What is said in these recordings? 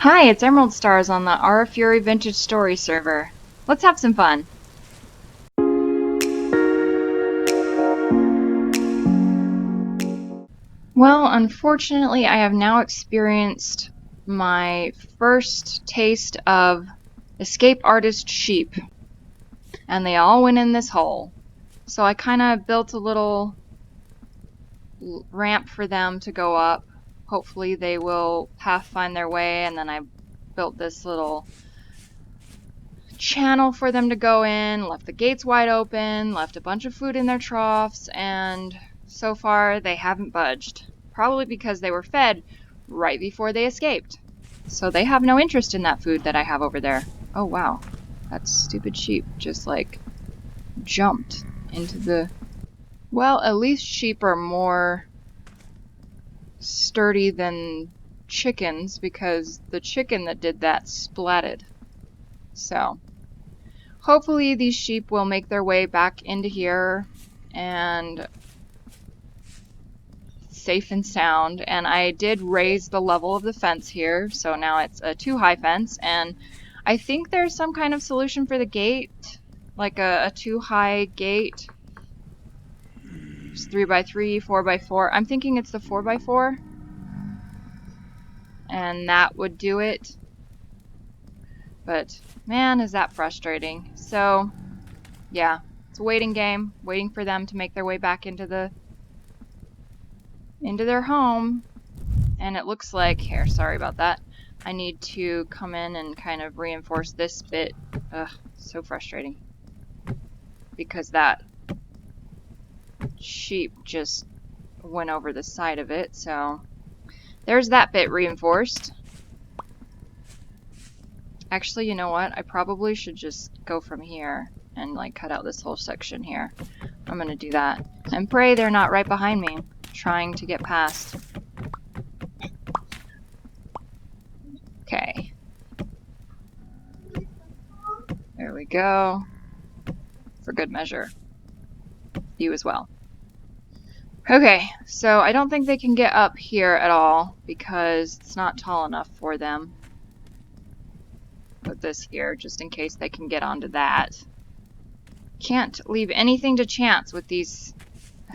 Hi, it's Emerald Stars on the Our Fury Vintage Story server. Let's have some fun. Well, unfortunately, I have now experienced my first taste of escape artist sheep, and they all went in this hole. So I kind of built a little ramp for them to go up. Hopefully they will find their way, and then I built this little channel for them to go in, left the gates wide open, left a bunch of food in their troughs, and so far they haven't budged. Probably because they were fed right before they escaped. So they have no interest in that food that I have over there. Oh wow, that stupid sheep just like jumped into the... Well, at least sheep are more sturdy than chickens because the chicken that did that splatted. So hopefully these sheep will make their way back into here and safe and sound. And I did raise the level of the fence here, so now it's a 2-high fence, and I think there's some kind of solution for the gate, like a 2-high gate. It's 3x3, 4x4. I'm thinking it's the 4x4, and that would do it. But man, is that frustrating. So yeah, it's a waiting game, waiting for them to make their way back into their home. And it looks like, here, sorry about that, I need to come in and kind of reinforce this bit. Ugh, so frustrating. Because that sheep just went over the side of it, so there's that bit reinforced. Actually, you know what? I probably should just go from here and like cut out this whole section here. I'm gonna do that. And pray they're not right behind me, trying to get past. Okay. There we go. For good measure. You as well. Okay, so I don't think they can get up here at all because it's not tall enough for them. Put this here just in case they can get onto that. Can't leave anything to chance with these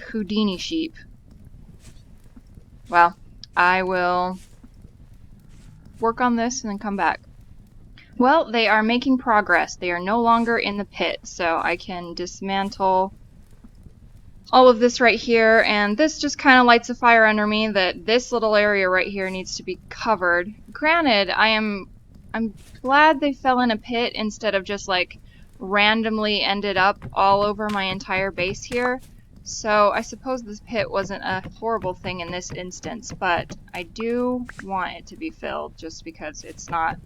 Houdini sheep. Well, I will work on this and then come back. Well, they are making progress. They are no longer in the pit, so I can dismantle all of this right here, and this just kind of lights a fire under me that this little area right here needs to be covered. Granted, I'm glad they fell in a pit instead of just like randomly ended up all over my entire base here. So I suppose this pit wasn't a horrible thing in this instance, but I do want it to be filled just because it's not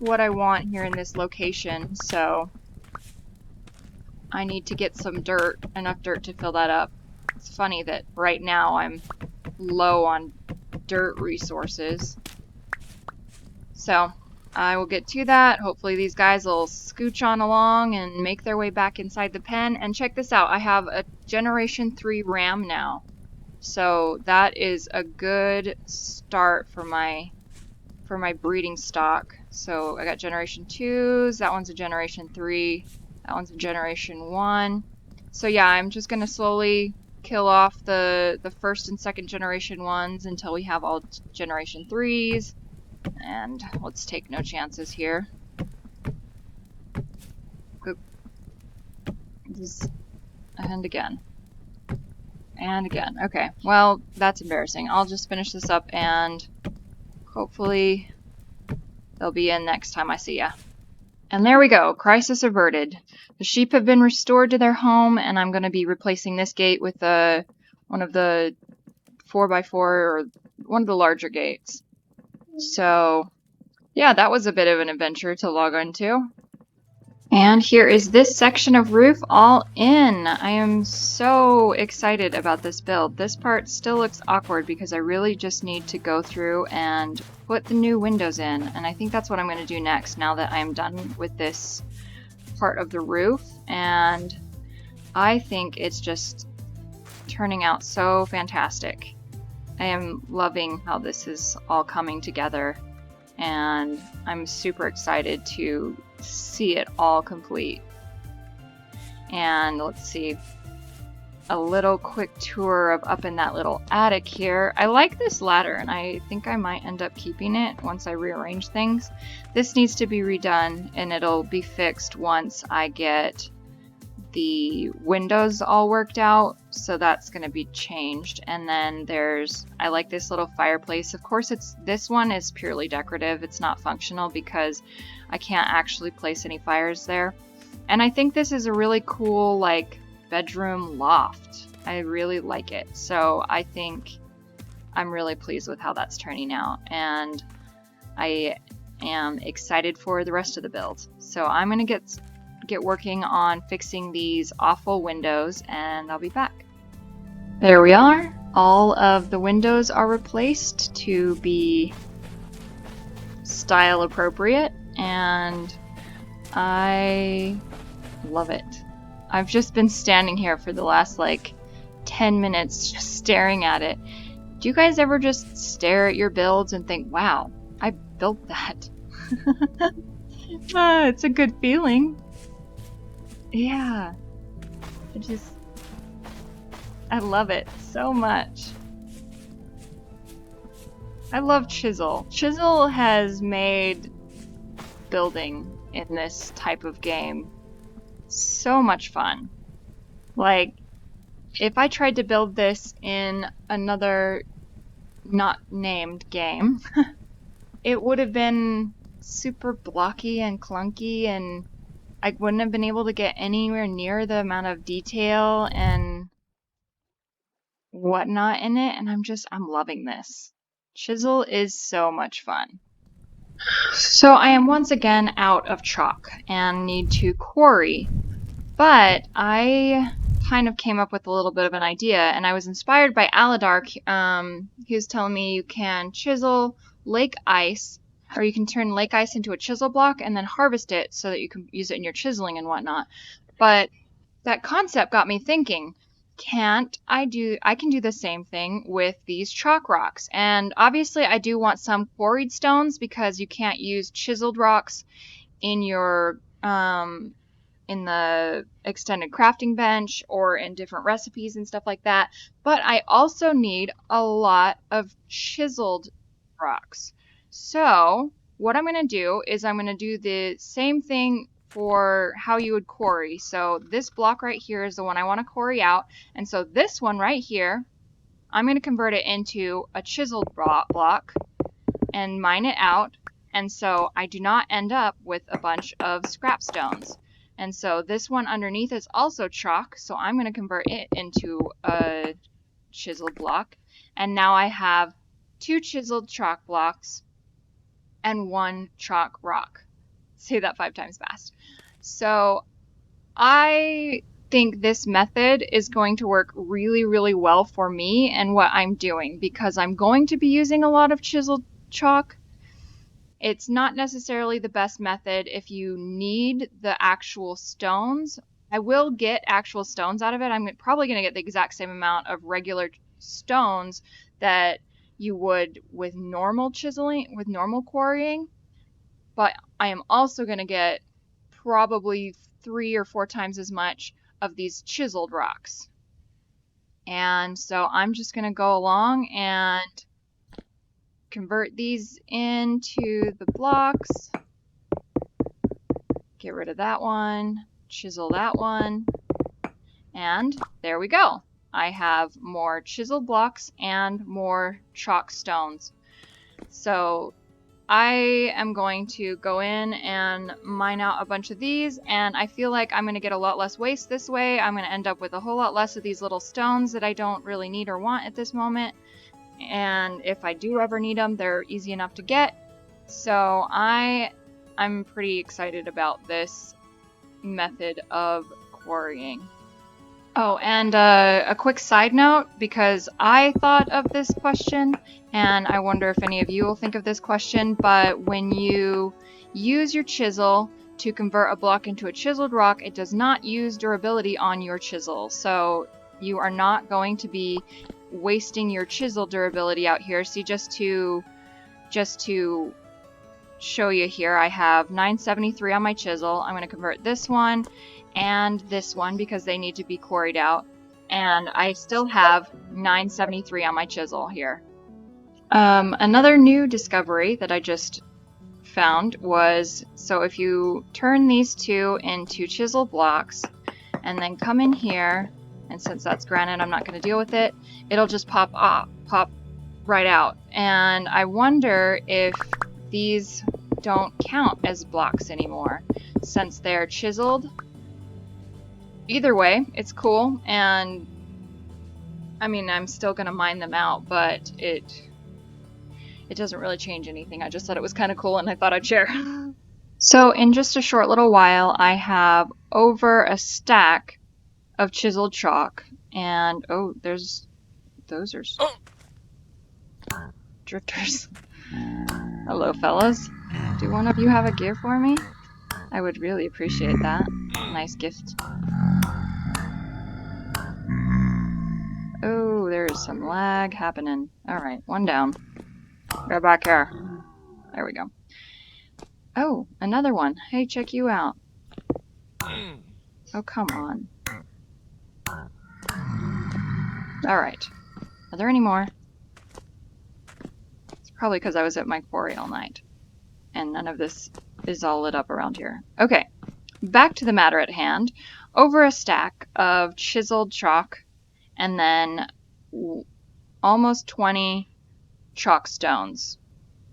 what I want here in this location. So I need to get some dirt, enough dirt to fill that up. It's funny that right now I'm low on dirt resources. So I will get to that. Hopefully these guys will scooch on along and make their way back inside the pen. And check this out, I have a Generation 3 ram now. So that is a good start for my breeding stock. So I got Generation 2s, that one's a Generation 3, that one's a Generation 1. So yeah, I'm just going to slowly kill off the first and second Generation 1s until we have all Generation 3s. And let's take no chances here. And again. And again. Okay, well, that's embarrassing. I'll just finish this up and hopefully they'll be in next time I see ya. And there we go, crisis averted. The sheep have been restored to their home, and I'm going to be replacing this gate with one of the 4x4 or one of the larger gates. So yeah, that was a bit of an adventure to log into. And here is this section of roof all in. I am so excited about this build. This part still looks awkward because I really just need to go through and put the new windows in. And I think that's what I'm going to do next now that I'm done with this part of the roof. And I think it's just turning out so fantastic. I am loving how this is all coming together. and I'm super excited to see it all complete. And let's see, a little quick tour of up in that little attic here. I like this ladder, and I think I might end up keeping it once I rearrange things. This needs to be redone, and it'll be fixed once I get the windows all worked out, so that's going to be changed. And then I like this little fireplace. Of course, this one is purely decorative. It's not functional because I can't actually place any fires there. And I think this is a really cool, like, bedroom loft. I really like it. So I think I'm really pleased with how that's turning out, and I am excited for the rest of the build. So I'm gonna get working on fixing these awful windows, and I'll be back. There we are. All of the windows are replaced to be style appropriate, and I love it. I've just been standing here for the last like 10 minutes just staring at it. Do you guys ever just stare at your builds and think, wow, I built that? It's a good feeling. Yeah. I love it so much. I love Chisel. Chisel has made building in this type of game so much fun. Like, if I tried to build this in another not named game, it would have been super blocky and clunky, and I wouldn't have been able to get anywhere near the amount of detail and whatnot in it, and I'm loving this. Chisel is so much fun. So I am once again out of chalk and need to quarry, but I kind of came up with a little bit of an idea, and I was inspired by Aladark. He was telling me you can chisel lake ice, or you can turn lake ice into a chisel block and then harvest it so that you can use it in your chiseling and whatnot. But that concept got me thinking, I can do the same thing with these chalk rocks. And obviously I do want some quarried stones because you can't use chiseled rocks in your in the extended crafting bench or in different recipes and stuff like that. But I also need a lot of chiseled rocks. So what I'm going to do is I'm going to do the same thing for how you would quarry. So this block right here is the one I want to quarry out. And so this one right here, I'm going to convert it into a chiseled block and mine it out. And so I do not end up with a bunch of scrap stones. And so this one underneath is also chalk, so I'm going to convert it into a chiseled block. And now I have 2 chiseled chalk blocks and 1 chalk rock. Say that 5 times fast. So I think this method is going to work really, really well for me and what I'm doing, because I'm going to be using a lot of chiseled chalk. It's not necessarily the best method if you need the actual stones. I will get actual stones out of it. I'm probably going to get the exact same amount of regular stones that you would with normal chiseling, with normal quarrying. But I am also going to get probably 3 or 4 times as much of these chiseled rocks. And so I'm just going to go along and convert these into the blocks, get rid of that one, chisel that one, and there we go. I have more chiseled blocks and more chalk stones. So I am going to go in and mine out a bunch of these, and I feel like I'm going to get a lot less waste this way. I'm going to end up with a whole lot less of these little stones that I don't really need or want at this moment. And if I do ever need them, they're easy enough to get. So I'm pretty excited about this method of quarrying. Oh, and a quick side note, because I thought of this question, and I wonder if any of you will think of this question, but when you use your chisel to convert a block into a chiseled rock, it does not use durability on your chisel. So you are not going to be wasting your chisel durability out here. See, just to show you here. I have 973 on my chisel. I'm going to convert this one and this one because they need to be quarried out. And I still have 973 on my chisel here. Another new discovery that I just found was, so if you turn these two into chisel blocks and then come in here, and since that's granite, I'm not going to deal with it, it'll just pop right out. And I wonder if these don't count as blocks anymore since they're chiseled. Either way, it's cool, and I mean, I'm still going to mine them out, but it doesn't really change anything. I just thought it was kind of cool and I thought I'd share. So in just a short little while, I have over a stack of chiseled chalk, and oh, those are drifters. Hello, fellas. Do one of you have a gear for me? I would really appreciate that. Nice gift. Oh, there's some lag happening. Alright, one down. Go back here. There we go. Oh, another one. Hey, check you out. Oh, come on. Alright. Are there any more? It's probably because I was at my quarry all night. And none of this is all lit up around here. Okay. Back to the matter at hand. Over a stack of chiseled chalk and then almost 20 chalk stones.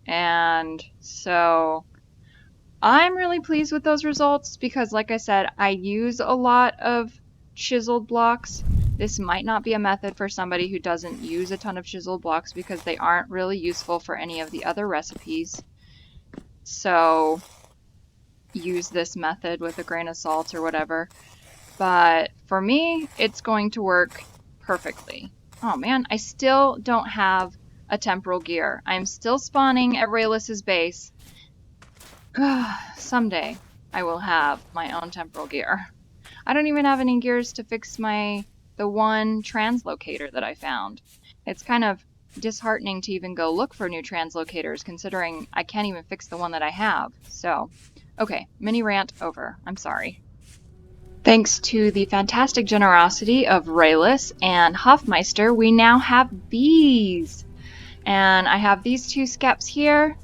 And so I'm really pleased with those results because, like I said, I use a lot of chiseled blocks. This might not be a method for somebody who doesn't use a ton of chiseled blocks because they aren't really useful for any of the other recipes. So use this method with a grain of salt or whatever. But for me, it's going to work perfectly. Oh man, I still don't have a temporal gear. I'm still spawning at Rayliss's base. Someday I will have my own temporal gear. I don't even have any gears to fix the one translocator that I found. It's kind of disheartening to even go look for new translocators considering I can't even fix the one that I have. So, okay, mini rant over. I'm sorry. Thanks to the fantastic generosity of Rayliss and Hoffmeister, we now have bees. And I have these two skeps here,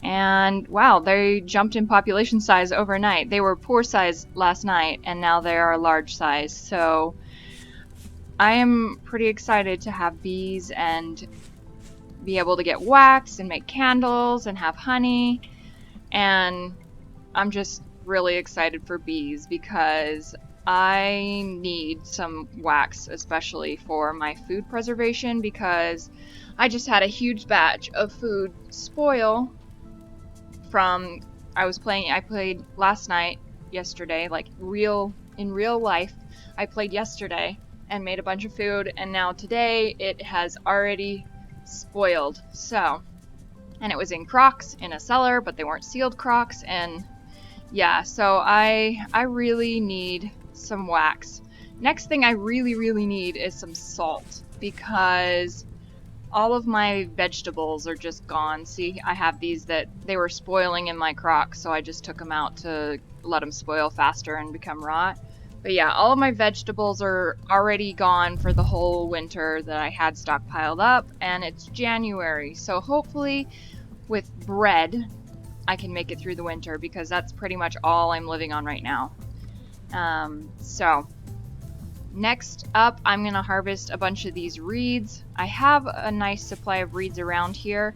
and wow, they jumped in population size overnight. They were poor size last night, and now they are large size. So I am pretty excited to have bees and be able to get wax and make candles and have honey. And I'm just really excited for bees because I need some wax, especially for my food preservation, because I just had a huge batch of food spoil from I played last night, yesterday, like in real life. I played yesterday and made a bunch of food, and now today it has already spoiled. So, and it was in crocks in a cellar, but they weren't sealed crocks, and yeah, so I really need some wax. Next thing I really need is some salt, because all of my vegetables are just gone. See, I have these that they were spoiling in my crock, so I just took them out to let them spoil faster and become rot. But yeah, all of my vegetables are already gone for the whole winter that I had stockpiled up, and it's January, so hopefully with bread I can make it through the winter, because that's pretty much all I'm living on right now. So next up, I'm gonna harvest a bunch of these reeds. I have a nice supply of reeds around here,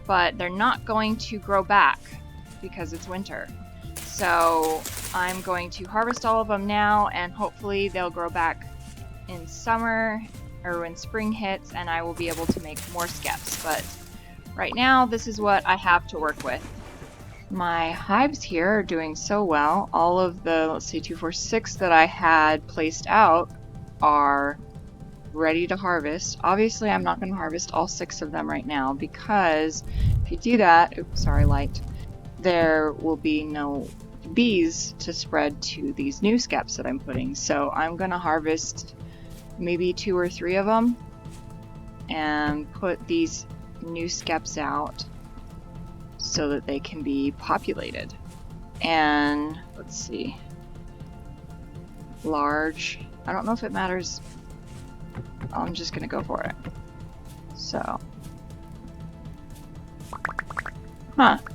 but they're not going to grow back because it's winter. So I'm going to harvest all of them now, and hopefully they'll grow back in summer or when spring hits, and I will be able to make more skeps. But right now, this is what I have to work with. My hives here are doing so well. All of the, let's see, 2, 4, 6 that I had placed out are ready to harvest. Obviously, I'm not going to harvest all 6 of them right now, because if you do that, oops, sorry, light, there will be no bees to spread to these new skeps that I'm putting. So I'm going to harvest maybe 2 or 3 of them and put these new skeps out. so that they can be populated. And let's see, large, I don't know if it matters. I'm just gonna go for it. So,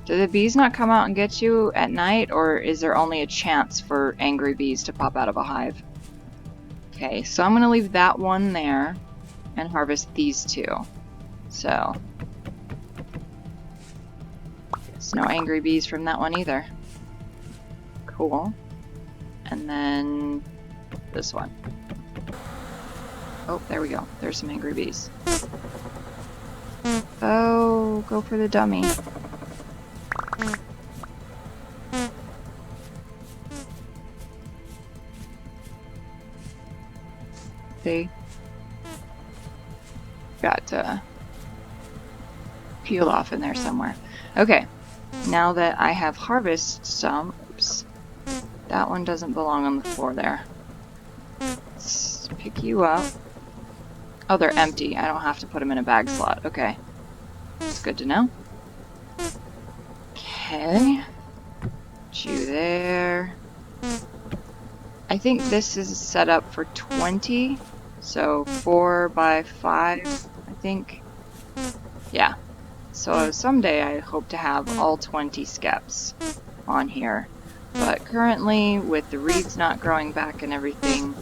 do the bees not come out and get you at night, or is there only a chance for angry bees to pop out of a hive? Okay, so I'm gonna leave that one there and harvest these two. So, there's no angry bees from that one either. Cool. And then this one. Oh, there we go. There's some angry bees. Oh, go for the dummy. See? Got peeled off in there somewhere. Okay, now that I have harvested some, oops, that one doesn't belong on the floor there. Let's pick you up. Oh, they're empty. I don't have to put them in a bag slot. Okay, that's good to know. Okay, put you there. I think this is set up for 20, so 4 by 5, I think. Yeah, so someday I hope to have all 20 skeps on here, but currently with the reeds not growing back and everything,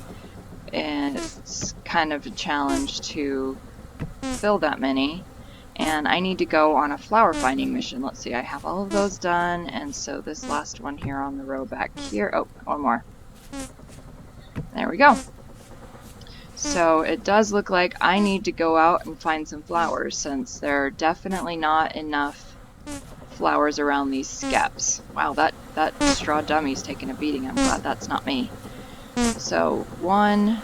it's kind of a challenge to fill that many, and I need to go on a flower finding mission. Let's see, I have all of those done, and so this last one here on the row back here, oh, one more. There we go. So it does look like I need to go out and find some flowers, since there are definitely not enough flowers around these skeps. Wow, that straw dummy's taking a beating. I'm glad that's not me. So 1,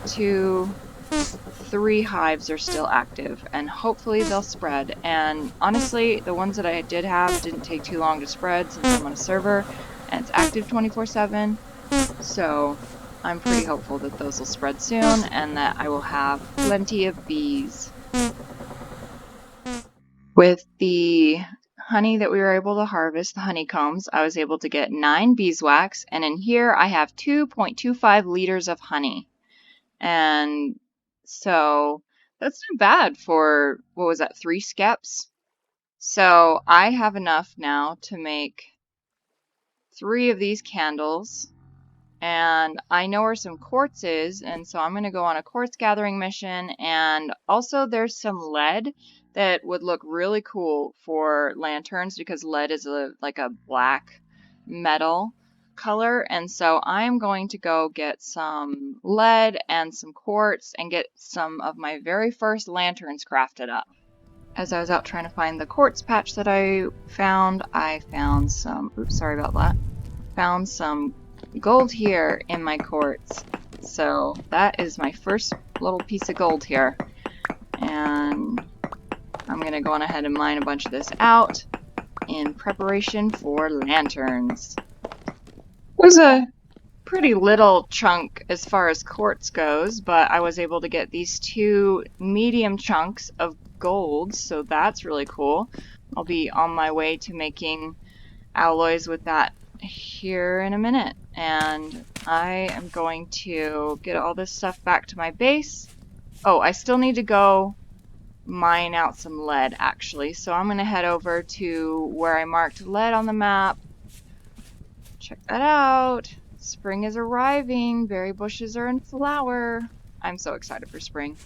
2, 3 hives are still active, and hopefully they'll spread. And honestly, the ones that I did have didn't take too long to spread, since I'm on a server and it's active 24/7. So I'm pretty hopeful that those will spread soon and that I will have plenty of bees. With the honey that we were able to harvest, the honeycombs, I was able to get 9 beeswax, and in here I have 2.25 liters of honey. And so that's not bad for, what was that, 3 skeps? So I have enough now to make 3 of these candles. And I know where some quartz is, and so I'm going to go on a quartz gathering mission. And also there's some lead that would look really cool for lanterns, because lead is like a black metal color. And so I'm going to go get some lead and some quartz and get some of my very first lanterns crafted up. As I was out trying to find the quartz patch that I found some, oops, sorry about that, found some gold here in my quartz. So that is my first little piece of gold here. And I'm going to go on ahead and mine a bunch of this out in preparation for lanterns. It was a pretty little chunk as far as quartz goes, but I was able to get these 2 medium chunks of gold, so that's really cool. I'll be on my way to making alloys with that here in a minute, and I am going to get all this stuff back to my base. Oh, I still need to go mine out some lead, actually, so I'm going to head over to where I marked lead on the map. Check that out. Spring is arriving. Berry bushes are in flower. I'm so excited for spring.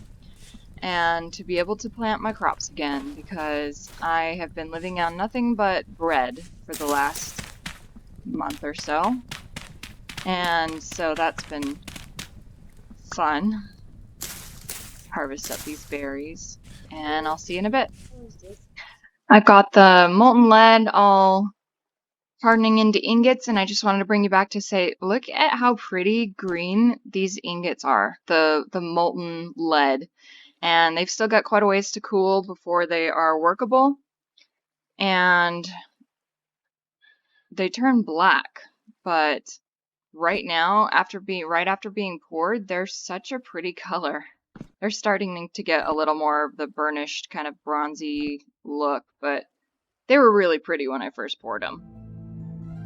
And to be able to plant my crops again, because I have been living on nothing but bread for the last month or so. And so that's been fun. Harvest up these berries, and I'll see you in a bit. I've got the molten lead all hardening into ingots, and I just wanted to bring you back to say, look at how pretty green these ingots are, the molten lead. And they've still got quite a ways to cool before they are workable. And they turn black, but right now, right after being poured, they're such a pretty color. They're starting to get a little more of the burnished kind of bronzy look, but They were really pretty when I first poured them.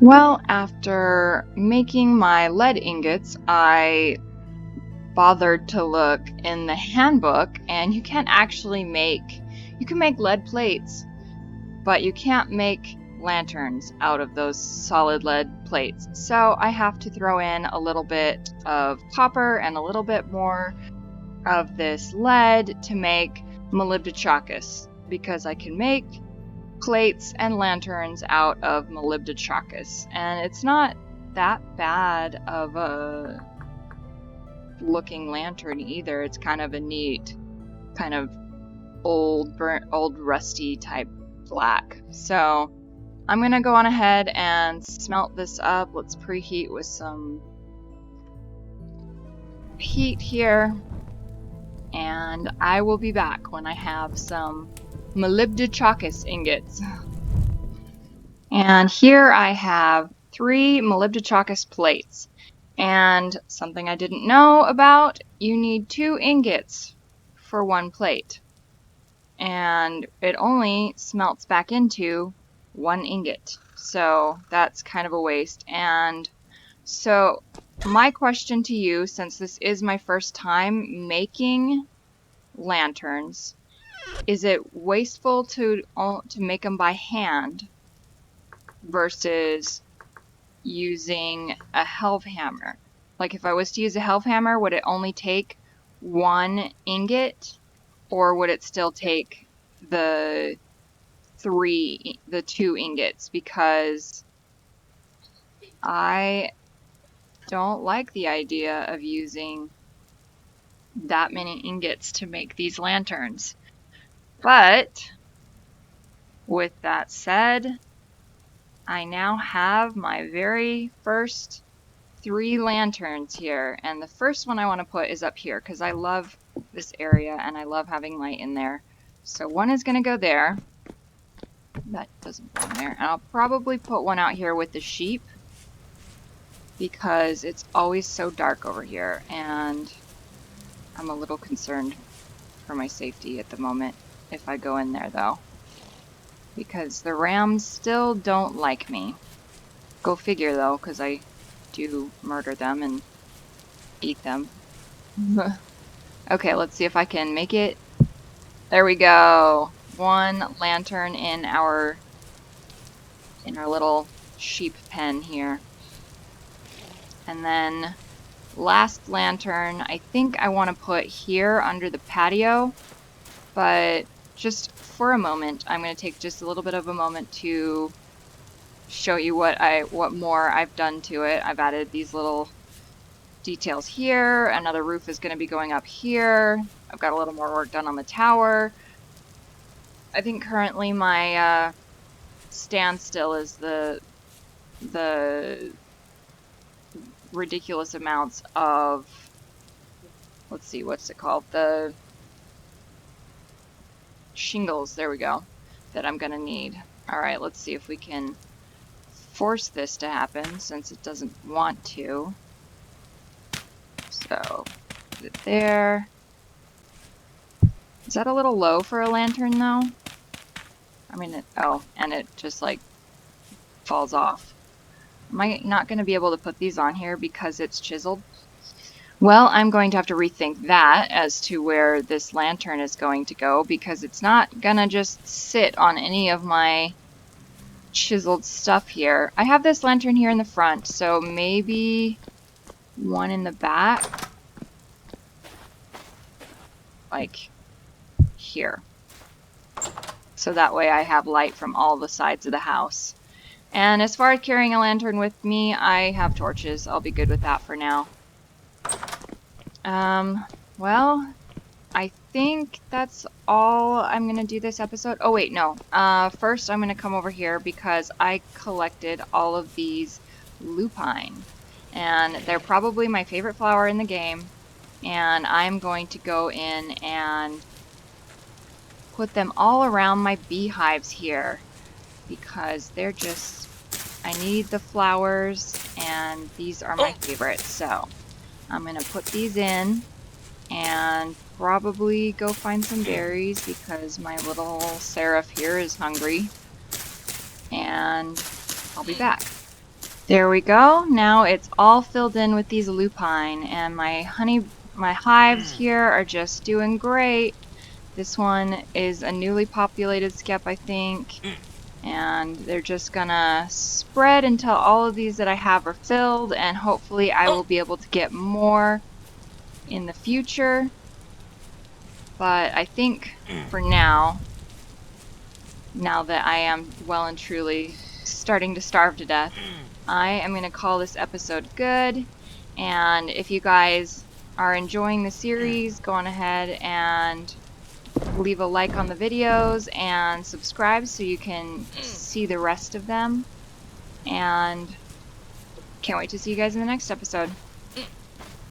Well, after making my lead ingots, I bothered to look in the handbook, and you can't actually you can make lead plates, but you can't make lanterns out of those solid lead plates. So I have to throw in a little bit of copper and a little bit more of this lead to make molybdenum, because I can make plates and lanterns out of molybdenum, and it's not that bad of a looking lantern either. It's kind of a neat, kind of old rusty type black. So I'm gonna go on ahead and smelt this up. Let's preheat with some heat here, and I will be back when I have some molybdenum ingots. And here I have 3 molybdenum plates. And something I didn't know about, you need 2 ingots for 1 plate. And it only smelts back into 1 ingot. So that's kind of a waste. And so my question to you, since this is my first time making lanterns, is it wasteful to make them by hand versus using a helve hammer? Like, if I was to use a helve hammer, would it only take 1 ingot, or would it still take the 2 ingots? Because I don't like the idea of using that many ingots to make these lanterns. But with that said, I now have my very first 3 lanterns here, and the first one I want to put is up here because I love this area and I love having light in there. So one is going to go there. That doesn't go in there. And I'll probably put one out here with the sheep because it's always so dark over here, and I'm a little concerned for my safety at the moment if I go in there, though, because the rams still don't like me. Go figure, though, because I do murder them and eat them. Okay, let's see if I can make it. There we go. 1 lantern in our little sheep pen here. And then last lantern, I think I want to put here under the patio, but just for a moment, I'm going to take just a little bit of a moment to show you what more I've done to it. I've added these little details here. Another roof is going to be going up here. I've got a little more work done on the tower. I think currently my standstill is the ridiculous amounts of, let's see, what's it called? The shingles, there we go, that I'm gonna need. Alright, let's see if we can force this to happen since it doesn't want to. So, put it there. Is that a little low for a lantern though? I mean, oh, and it just like falls off. Am I not going to be able to put these on here because it's chiseled? Well, I'm going to have to rethink that as to where this lantern is going to go, because it's not going to just sit on any of my chiseled stuff here. I have this lantern here in the front, so maybe one in the back, like here. So that way I have light from all the sides of the house. And as far as carrying a lantern with me, I have torches. I'll be good with that for now. Well, I think that's all I'm going to do this episode. Oh, wait, no. First, I'm going to come over here because I collected all of these lupine. And they're probably my favorite flower in the game. And I'm going to go in and put them all around my beehives here, because they're just, I need the flowers, and these are my favorites. So I'm gonna put these in and probably go find some berries because my little seraph here is hungry. and I'll be back. There we go. Now it's all filled in with these lupine, and my hives here are just doing great. This one is a newly populated skep, I think, and they're just gonna spread until all of these that I have are filled, and hopefully I will be able to get more in the future. But I think for now that I am well and truly starting to starve to death, I am going to call this episode good. And if you guys are enjoying the series, go on ahead and leave a like on the videos and subscribe so you can see the rest of them. And can't wait to see you guys in the next episode.